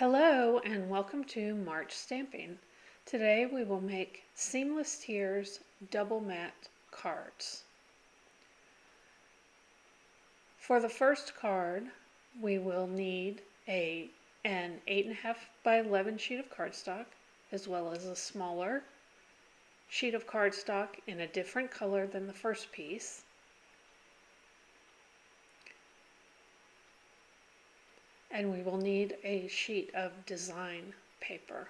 Hello and welcome to March Stamping. Today we will make Seamless Tears double matte cards. For the first card we will need an 8.5 by 11 sheet of cardstock, as well as a smaller sheet of cardstock in a different color than the first piece. And we will need a sheet of design paper,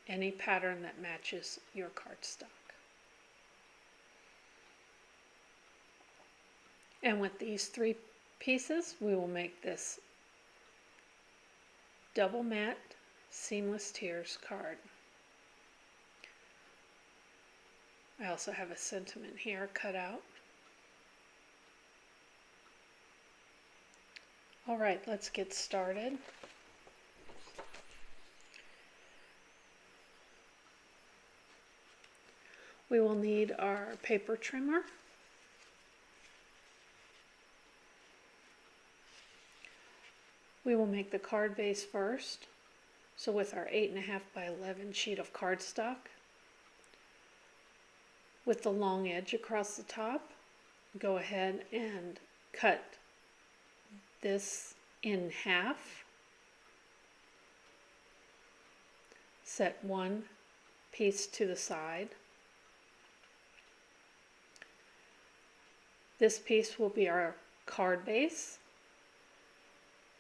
any pattern that matches your cardstock. And with these three pieces, we will make this double matte Seamless Tears card. I also have a sentiment here cut out. All right, let's get started. We will need our paper trimmer. We will make the card base first. So with our 8.5 by 11 sheet of cardstock, with the long edge across the top, go ahead and cut this in half. Set one piece to the side. This piece will be our card base.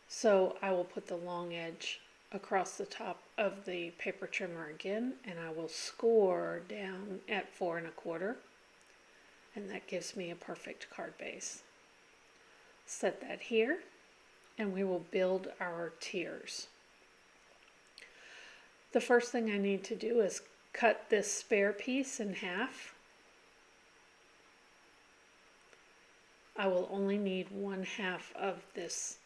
So I will put the long edge across the top of the paper trimmer again, and I will score down at 4 1/4, and that gives me a perfect card base. Set that here, and we will build our tiers. The first thing I need to do is cut this spare piece in half. I will only need 1/2 of this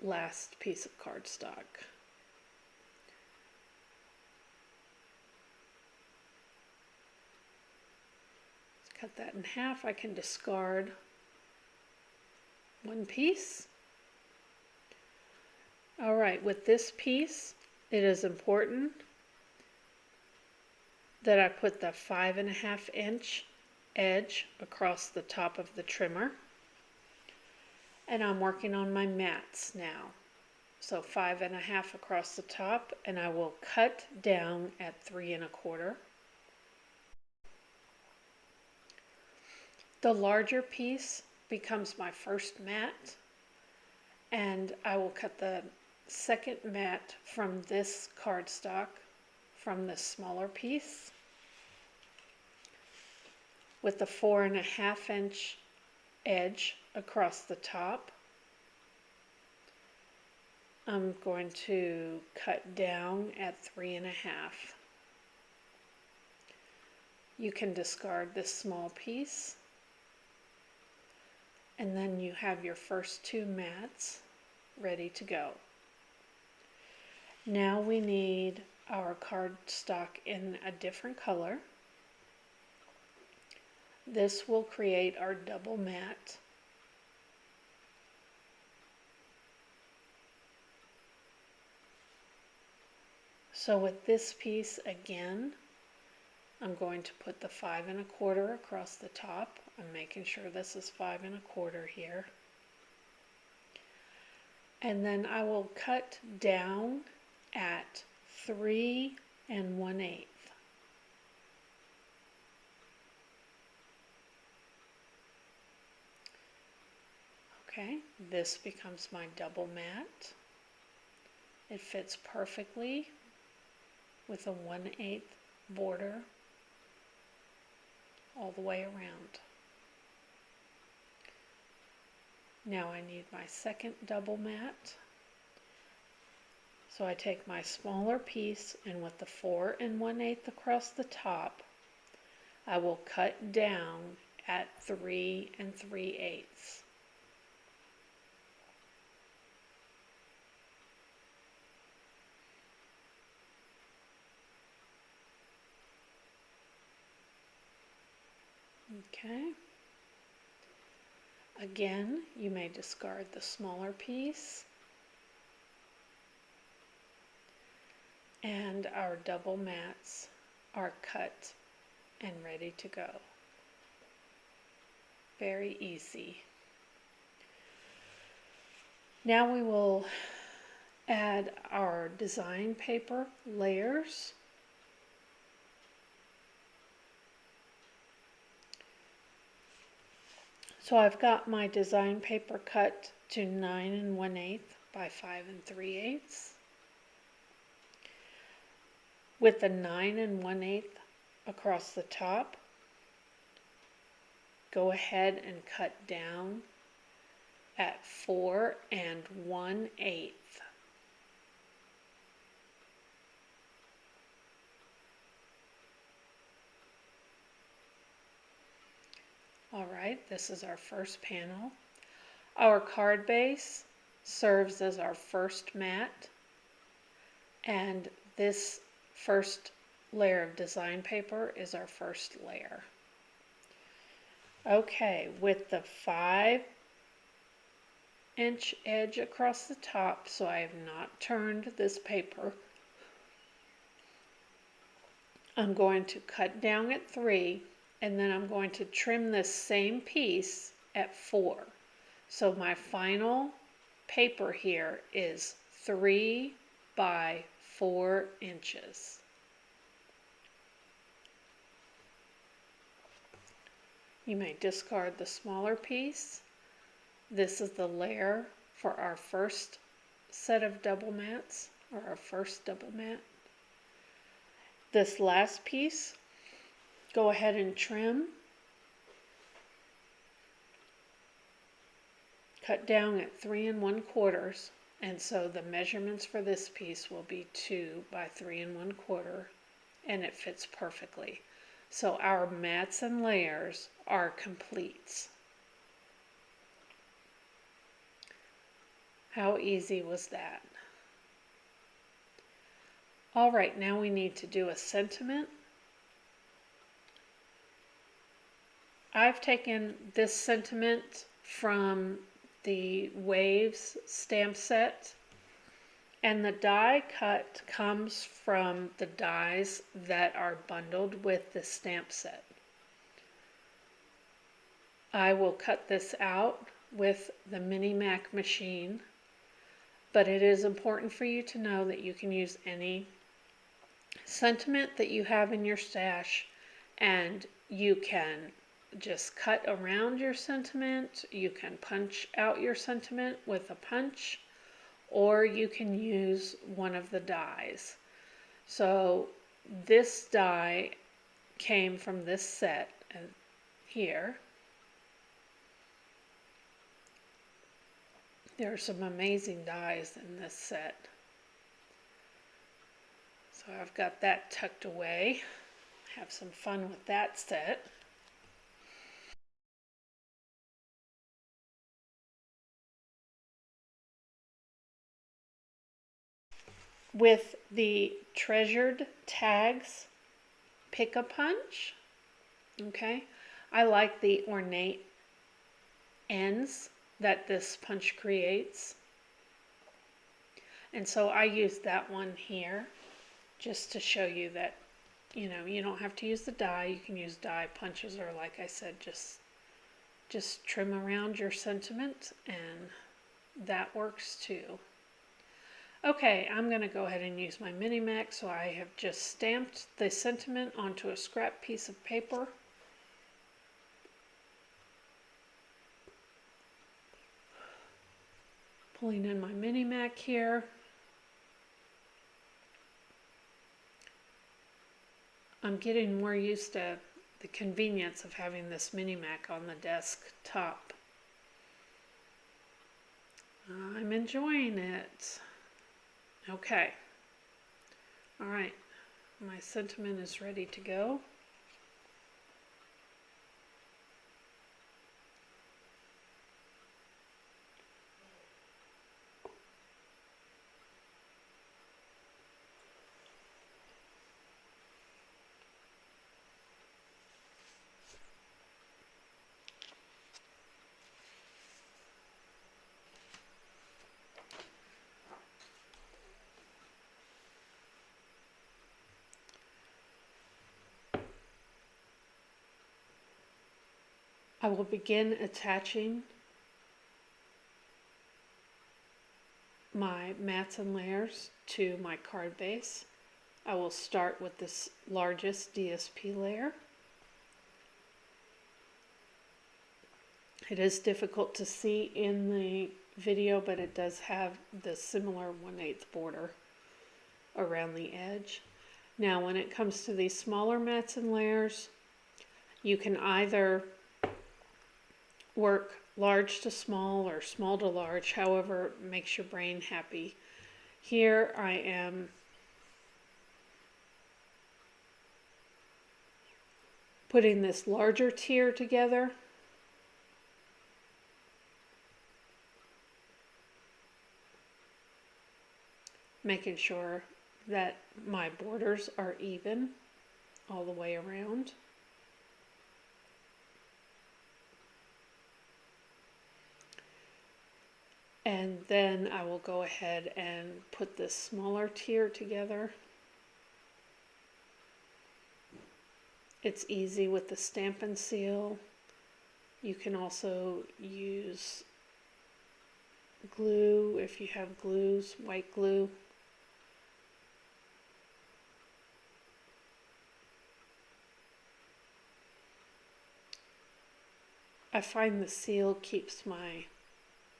last piece of cardstock. Cut that in half. I can discard one piece. All right, with this piece, it is important that I put the 5.5 inch edge across the top of the trimmer. And I'm working on my mats now. So 5.5 across the top, and I will cut down at 3 1/4. The larger piece becomes my first mat, and I will cut the second mat from this cardstock from the smaller piece. With the 4.5 inch edge across the top, I'm going to cut down at 3 1/2. You can discard this small piece, and then you have your first two mats ready to go. Now we need our cardstock in a different color. This will create our double mat. So with this piece again, I'm going to put the 5 1/4 across the top. I'm making sure this is 5 1/4 here. And then I will cut down at 3 1/8. Okay, this becomes my double mat. It fits perfectly with a 1/8 border all the way around. Now I need my second double mat. So I take my smaller piece, and with the 4 1/8 across the top, I will cut down at 3 3/8. Okay. Again, you may discard the smaller piece. And our double mats are cut and ready to go. Very easy. Now we will add our design paper layers. So I've got my design paper cut to 9 1/8 by 5 3/8. With the 9 1/8 across the top, go ahead and cut down at 4 1/8. All right, this is our first panel. Our card base serves as our first mat, and this first layer of design paper is our first layer. Okay, with the 5-inch edge across the top, so I have not turned this paper, I'm going to cut down at 3, and then I'm going to trim this same piece at 4. So my final paper here is 3 by 4 inches. You may discard the smaller piece. This is the layer for our first set of double mats, or our first double mat. This last piece, go ahead and trim. Cut down at 3 1/4, and so the measurements for this piece will be 2 by 3 1/4, and it fits perfectly. So our mats and layers are complete. How easy was that? All right, now we need to do a sentiment. I've taken this sentiment from the Waves stamp set, and the die cut comes from the dies that are bundled with the stamp set. I will cut this out with the Mini Mac machine, but it is important for you to know that you can use any sentiment that you have in your stash, and you can just cut around your sentiment, you can punch out your sentiment with a punch, or you can use one of the dies. So this die came from this set here. There are some amazing dies in this set. So I've got that tucked away. Have some fun with that set. With the Treasured Tags Pick-a-Punch, okay, I like the ornate ends that this punch creates, and so I used that one here just to show you that, you know, you don't have to use the die. You can use die punches, or like I said, just trim around your sentiment, and that works too. Okay, I'm going to go ahead and use my Mini Mac. So I have just stamped the sentiment onto a scrap piece of paper. Pulling in my Mini Mac here. I'm getting more used to the convenience of having this Mini Mac on the desktop. I'm enjoying it. Okay. All right. My sentiment is ready to go. I will begin attaching my mats and layers to my card base. I will start with this largest DSP layer. It is difficult to see in the video, but it does have the similar 1/8 border around the edge. Now when it comes to these smaller mats and layers, you can either work large to small or small to large, however makes your brain happy. Here I am putting this larger tier together. Making sure that my borders are even all the way around. And then I will go ahead and put this smaller tier together. It's easy with the stamp and seal. You can also use glue if you have glues, white glue. I find the seal keeps my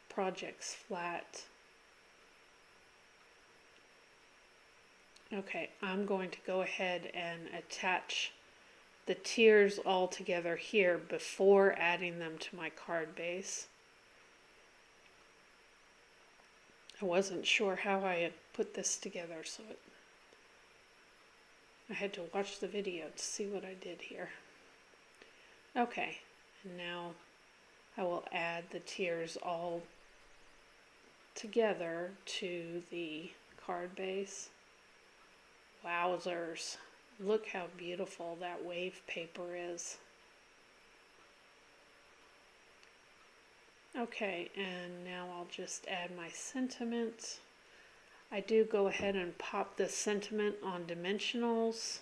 projects flat. Okay, I'm going to go ahead and attach the tiers all together here before adding them to my card base. I wasn't sure how I had put this together, so I had to watch the video to see what I did here. Okay, and now I will add the tiers all together to the card base. Wowzers, look how beautiful that wave paper is. Okay, and now I'll just add my sentiment. I do go ahead and pop this sentiment on dimensionals.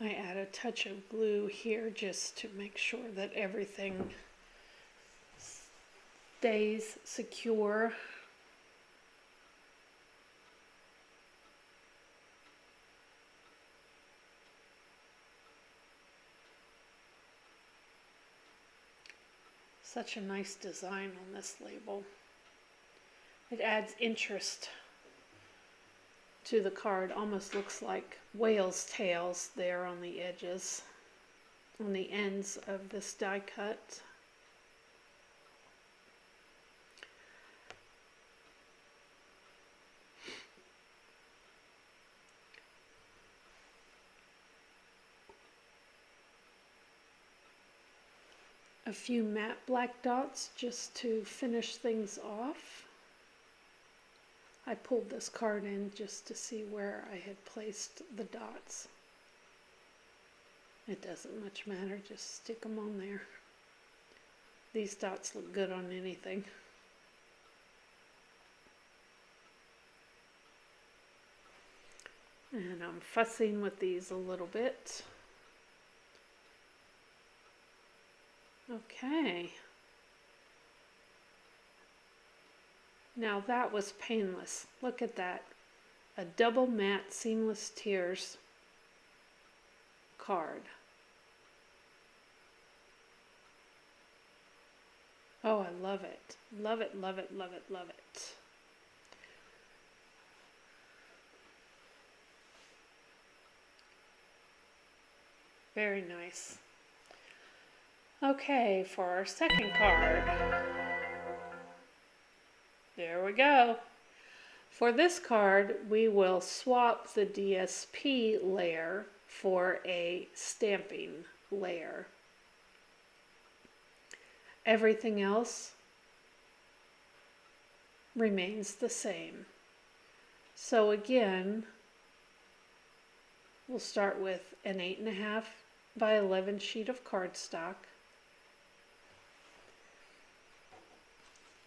I add a touch of glue here just to make sure that everything stays secure. Such a nice design on this label. It adds interest to the card. Almost looks like whale's tails there on the edges, on the ends of this die cut. A few matte black dots just to finish things off. I pulled this card in just to see where I had placed the dots. It doesn't much matter, just stick them on there. These dots look good on anything. And I'm fussing with these a little bit. Okay. Now that was painless. Look at that. A double matte seamless tears card. Oh, I love it. Love it, love it, love it, love it. Very nice. Okay, for our second card. There we go. For this card, we will swap the DSP layer for a stamping layer. Everything else remains the same. So again, we'll start with an 8.5 by 11 sheet of cardstock.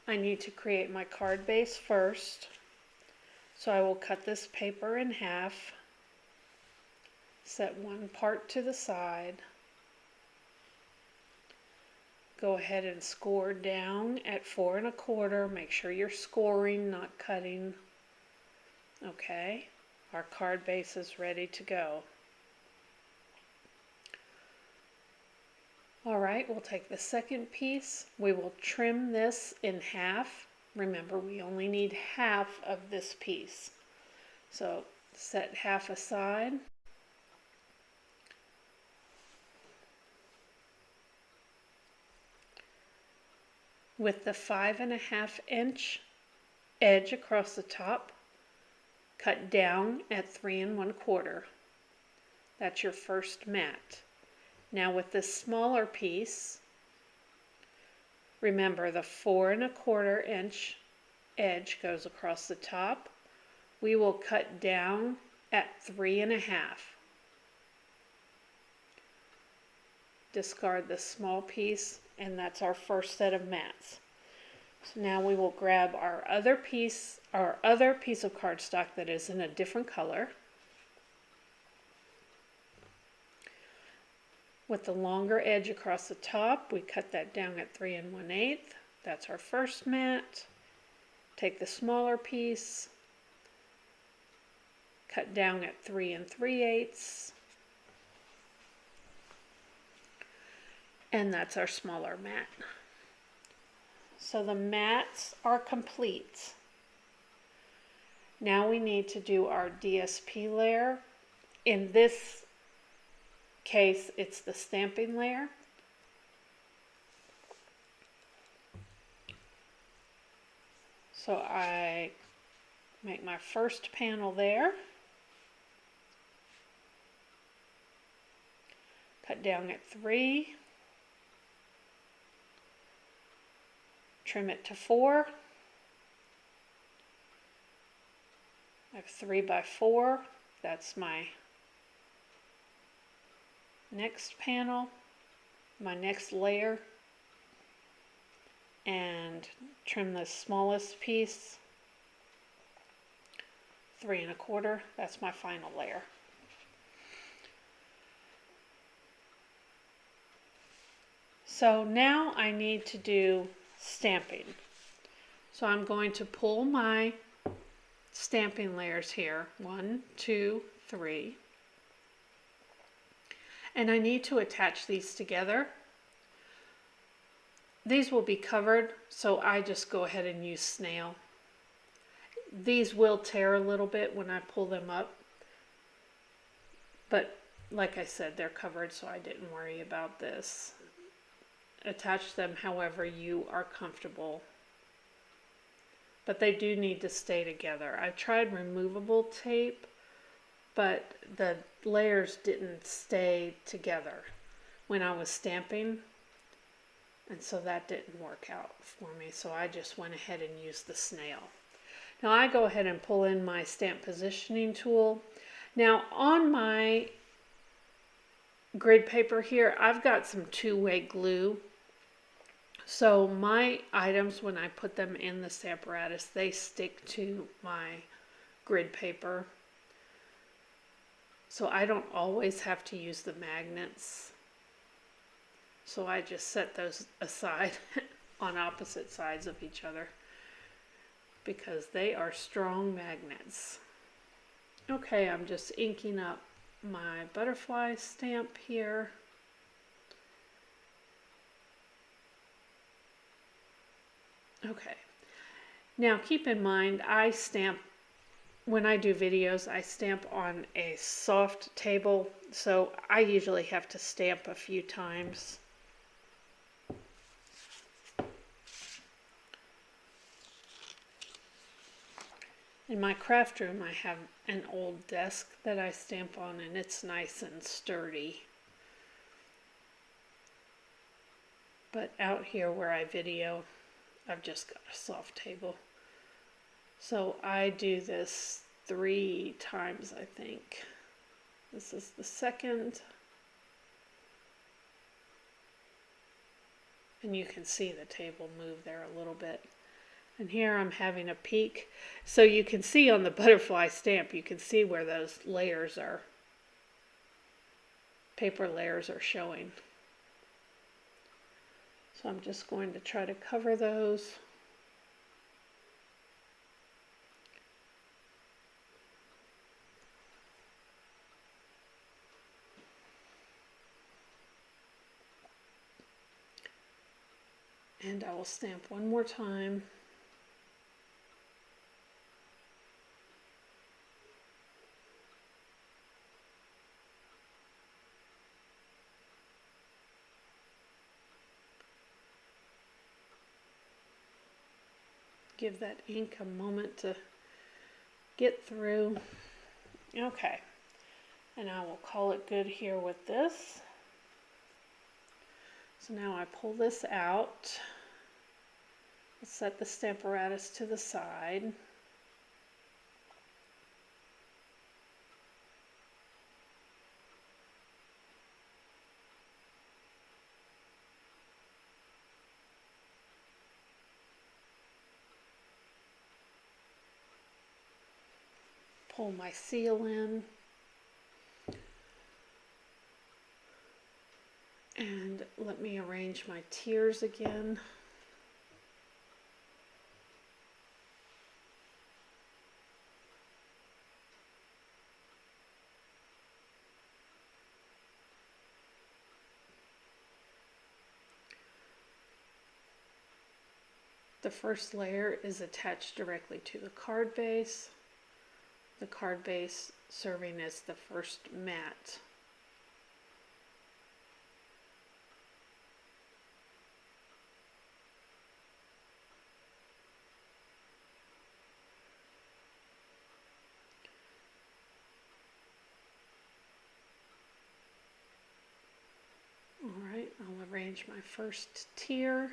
I need to create my card base first. So I will cut this paper in half, set one part to the side, go ahead and score down at 4 1/4. Make sure you're scoring, not cutting. Okay, our card base is ready to go. All right, we'll take the second piece. We will trim this in half. Remember, we only need half of this piece. So set half aside. With the 5.5 inch edge across the top, cut down at 3 1/4. That's your first mat. Now with this smaller piece, remember the 4 1/4 inch edge goes across the top. We will cut down at 3 1/2. Discard the small piece, and that's our first set of mats. So now we will grab our other piece of cardstock that is in a different color. With the longer edge across the top, we cut that down at 3 1/8. That's our first mat. Take the smaller piece, cut down at 3 3/8. And that's our smaller mat. So the mats are complete. Now we need to do our DSP layer. In this case, it's the stamping layer. So I make my first panel there. Cut down at 3. Trim it to 4. I have 3 by 4. That's my next panel, my next layer, and trim the smallest piece, 3 1/4. That's my final layer. So now I need to do stamping. So I'm going to pull my stamping layers here, 1, 2, 3. And I need to attach these together. These will be covered, so I just go ahead and use snail. These will tear a little bit when I pull them up, but like I said, they're covered, so I didn't worry about this. Attach them however you are comfortable, but they do need to stay together. I've tried removable tape, but the layers didn't stay together when I was stamping, and so that didn't work out for me, so I just went ahead and used the snail. Now I go ahead and pull in my stamp positioning tool. Now on my grid paper here, I've got some two-way glue. So my items, when I put them in the Stamparatus, they stick to my grid paper. So I don't always have to use the magnets. So I just set those aside on opposite sides of each other because they are strong magnets. Okay, I'm just inking up my butterfly stamp here. Okay, now keep in mind when I do videos, I stamp on a soft table, so I usually have to stamp a few times. In my craft room I have an old desk that I stamp on, and it's nice and sturdy. But out here where I video, I've just got a soft table. So I do this 3 times, I think. This is the second. And you can see the table move there a little bit. And here I'm having a peek. So you can see on the butterfly stamp, you can see where those layers are, paper layers are showing. So I'm just going to try to cover those. And I will stamp one more time. Give that ink a moment to get through. Okay, and I will call it good here with this. So now I pull this out. I'll set the Stamparatus to the side. Pull my seal in. And let me arrange my tiers again. The first layer is attached directly to the card base. The card base serving as the first mat. Alright, I'll arrange my first tier.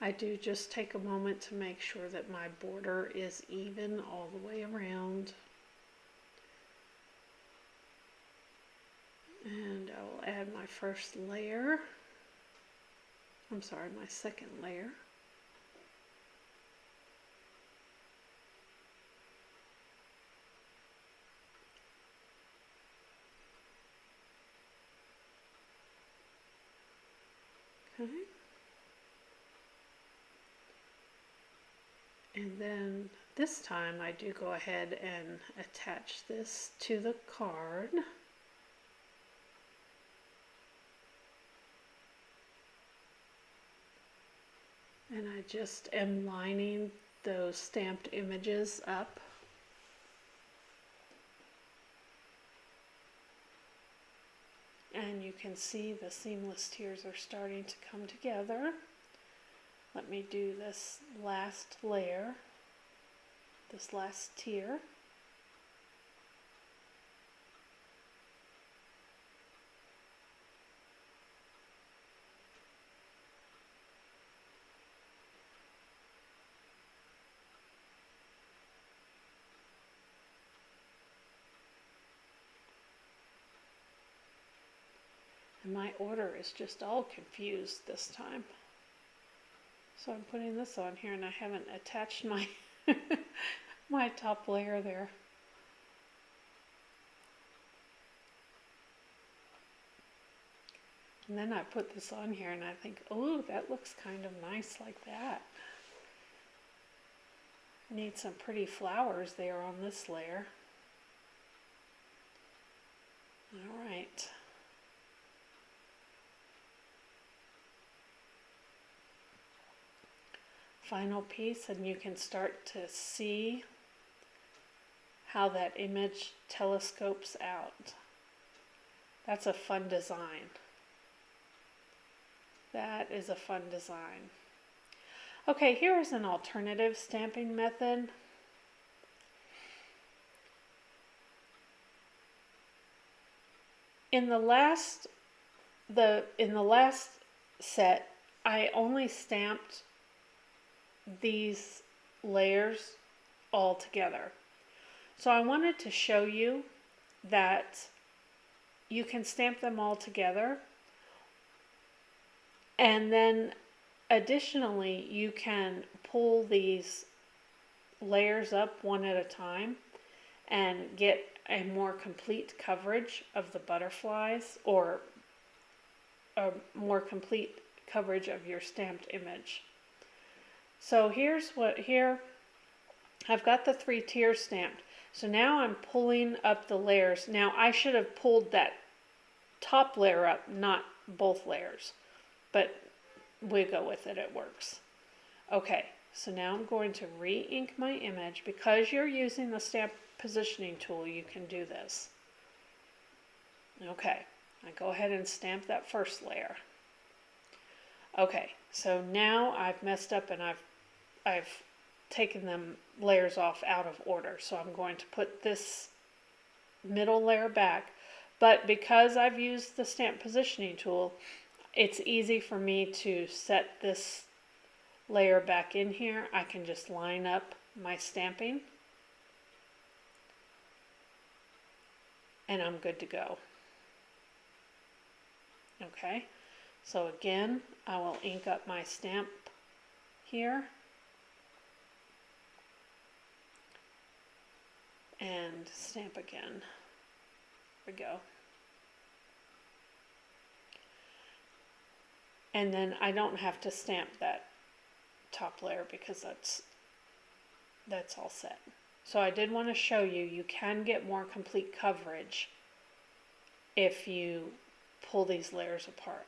I do just take a moment to make sure that my border is even all the way around. And I will add my first layer. I'm sorry, my second layer. Okay. And then this time I do go ahead and attach this to the card. And I just am lining those stamped images up. And you can see the seamless tiers are starting to come together. Let me do this last layer, this last tier. And my order is just all confused this time. So I'm putting this on here and I haven't attached my my top layer there. And then I put this on here and I think, oh, that looks kind of nice like that. Need some pretty flowers there on this layer. All right. Final piece, and you can start to see how that image telescopes out. That's a fun design. That is a fun design. Okay, here is an alternative stamping method. In the last set, I only stamped these layers all together. So I wanted to show you that you can stamp them all together, and then additionally you can pull these layers up one at a time and get a more complete coverage of the butterflies, or a more complete coverage of your stamped image. So here I've got the 3 tiers stamped. So now I'm pulling up the layers. Now I should have pulled that top layer up, not both layers, but we go with it, it works. Okay, so now I'm going to re-ink my image. Because you're using the stamp positioning tool, you can do this. Okay, I go ahead and stamp that first layer. Okay, so now I've messed up and I've taken them layers off out of order. So I'm going to put this middle layer back, but because I've used the stamp positioning tool, it's easy for me to set this layer back in here. I can just line up my stamping and I'm good to go. Okay, so again, I will ink up my stamp here and stamp again. There we go. And then I don't have to stamp that top layer because that's all set. So I did want to show you, you can get more complete coverage if you pull these layers apart.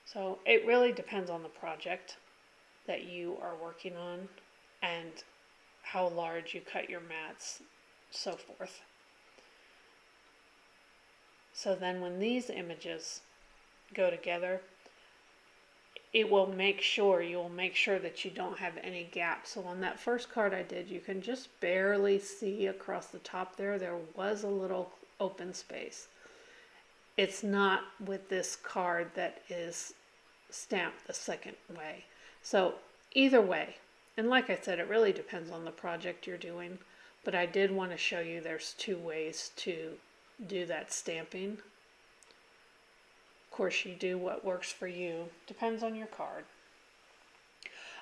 So it really depends on the project that you are working on and how large you cut your mats, so forth. So then when these images go together, you will make sure that you don't have any gaps. So on that first card I did, you can just barely see across the top there was a little open space. It's not with this card that is stamped the second way. So either way, and like I said, it really depends on the project you're doing, but I did want to show you there's 2 ways to do that stamping. Of course, you do what works for you. Depends on your card.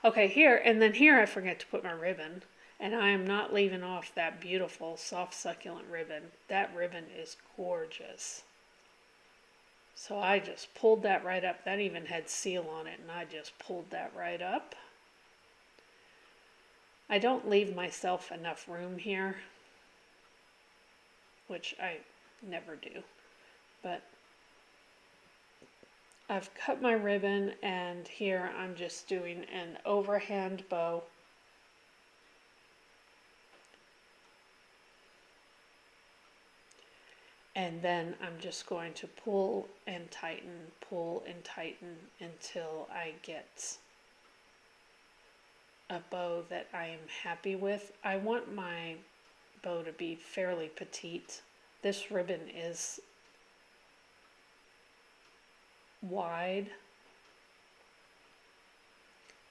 Okay, here I forget to put my ribbon, and I am not leaving off that beautiful soft succulent ribbon. That ribbon is gorgeous. So I just pulled that right up. That even had seal on it, and I just pulled that right up. I don't leave myself enough room here, which I never do, but I've cut my ribbon, and here I'm just doing an overhand bow. And then I'm just going to pull and tighten until I get a bow that I am happy with. I want my bow to be fairly petite. This ribbon is wide,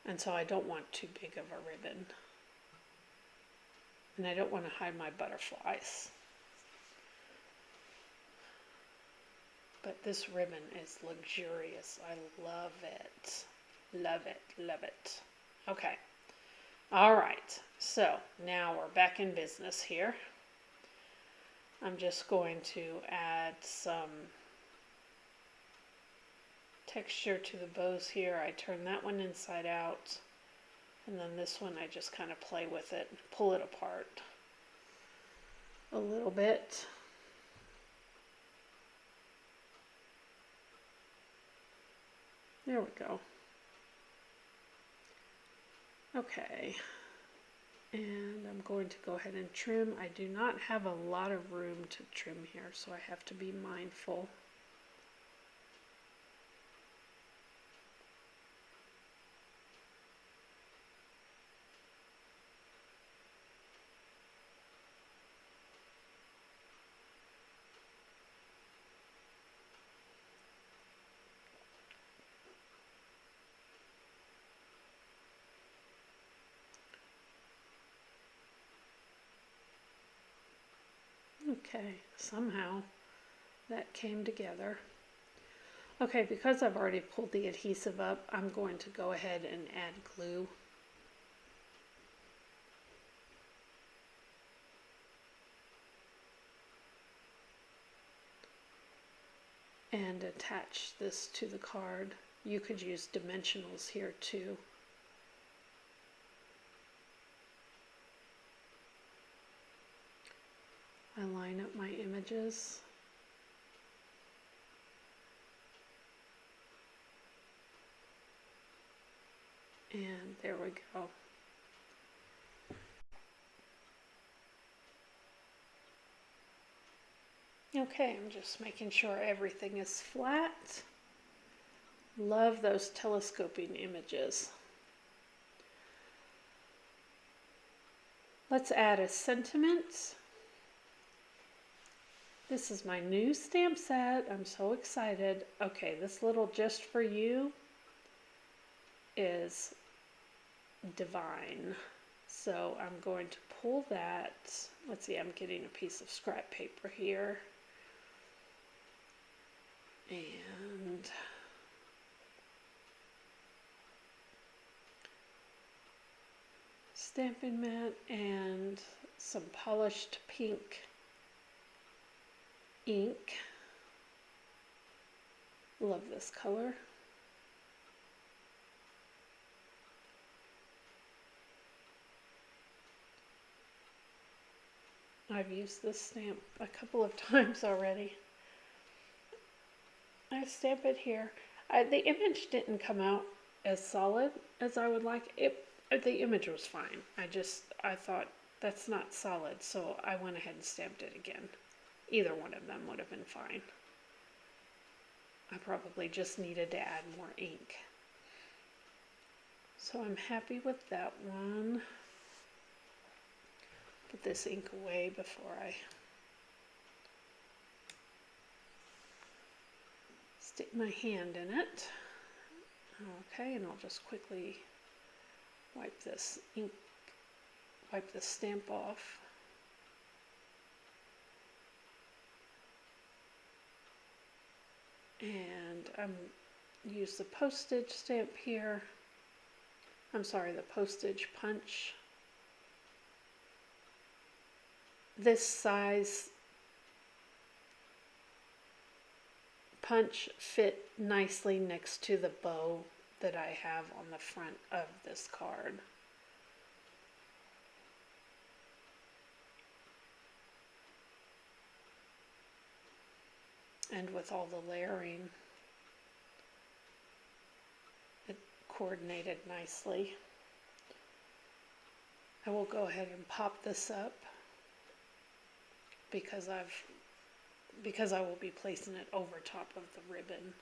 and so I don't want too big of a ribbon, and I don't want to hide my butterflies. But this ribbon is luxurious. I love it. Love it, love it. Okay. All right. So now we're back in business here. I'm just going to add some texture to the bows here. I turn that one inside out, and then this one I just kind of play with it, pull it apart a little bit. There we go. Okay, and I'm going to go ahead and trim. I do not have a lot of room to trim here, so I have to be mindful. Okay, somehow that came together. Okay, because I've already pulled the adhesive up, I'm going to go ahead and add glue. And attach this to the card. You could use dimensionals here too. I line up my images. And there we go. Okay, I'm just making sure everything is flat. Love those telescoping images. Let's add a sentiment. This is my new stamp set. I'm so excited. Okay, this little just for you is divine. So I'm going to pull that. Let's see, I'm getting a piece of scrap paper here. And stamping mat and some polished pink ink. Love this color. I've used this stamp a couple of times already. I stamp it here. The image didn't come out as solid as I would like. The image was fine. I thought that's not solid, so I went ahead and stamped it again. Either one of them would have been fine. I probably just needed to add more ink. So I'm happy with that one. Put this ink away before I stick my hand in it. Okay, and I'll just quickly wipe this stamp off. And use the postage stamp here. I'm sorry, the postage punch. This size punch fit nicely next to the bow that I have on the front of this card. And with all the layering, it coordinated nicely. I will go ahead and pop this up because I will be placing it over top of the ribbon.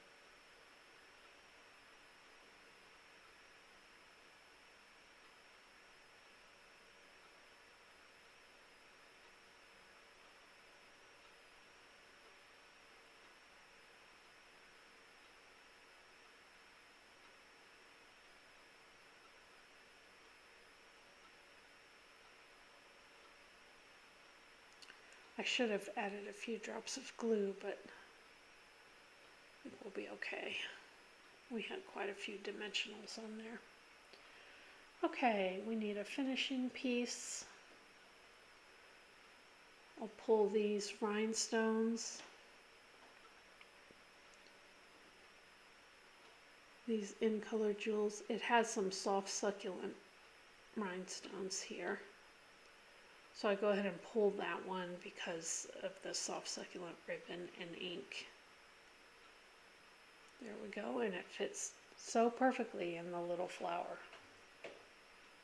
I should have added a few drops of glue, but it will be okay. We had quite a few dimensionals on there. Okay, we need a finishing piece. I'll pull these rhinestones, these in color jewels. It has some soft succulent rhinestones here. So I go ahead and pull that one because of the soft succulent ribbon and ink. There we go, and it fits so perfectly in the little flower.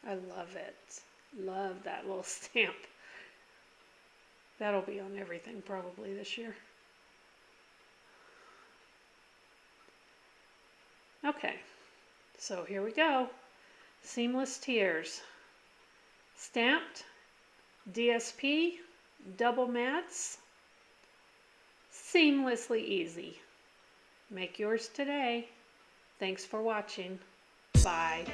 I love it. Love that little stamp. That'll be on everything probably this year. Okay, so here we go. Seamless Tears. Stamped, DSP, double mats, seamlessly easy. Make yours today. Thanks for watching. Bye.